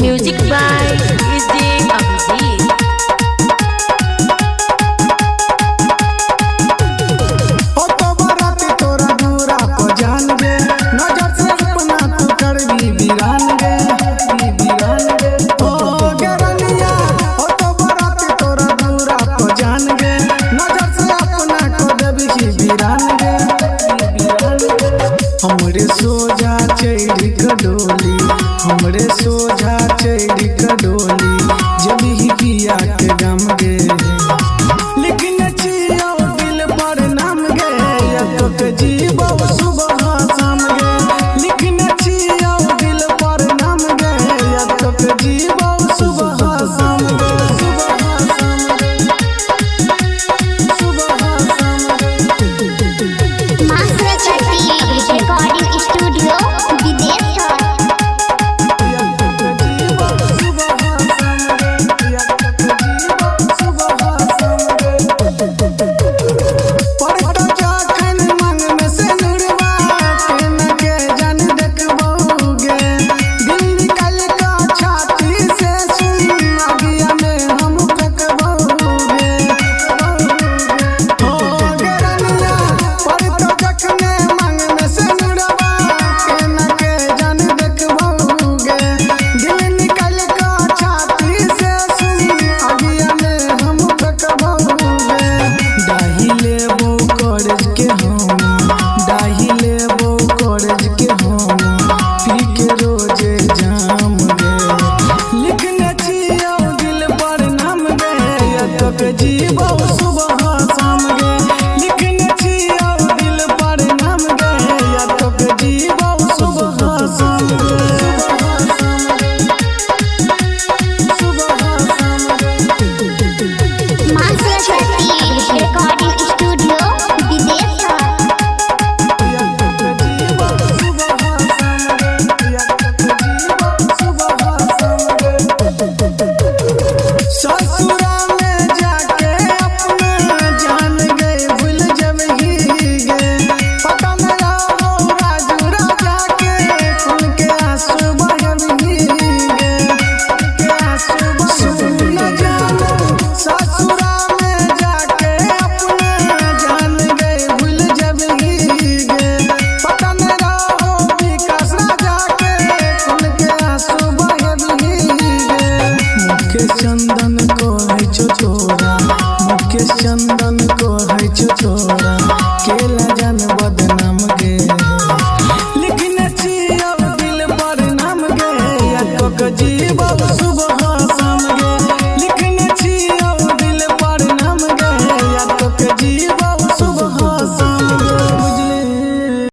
Music by DJ Abhijit. हमरे सोझा चढ़ डोली, हमरे सोझा चढ़ डोली, जब ही पिया के गम गे लेकिन चियो दिल पर नाम गे, या तो के जीवो सुबह शाम गे, लेकिन चियो दिल पर नाम गे, या तो के जीवो सुबह शाम गे, सुबह शाम गे, सुबह शाम गे। मास्टर चट्टी रिकॉर्डिंग स्टूडियो विदेश। जीवो सुबह शाम गे, लिखन छियो दिल पर नाम गे, या तो के जीवो सुबह शाम गे, सुबह शाम गे। मास्टर चट्टी रिकॉर्डिंग स्टूडियो विदेश। या तो के जीवो सुबह शाम गे, या तो के जीवो सुबह शाम गे। ससुरा चंदन को है छोरा, मुकेश चंदन को है छोरा, केला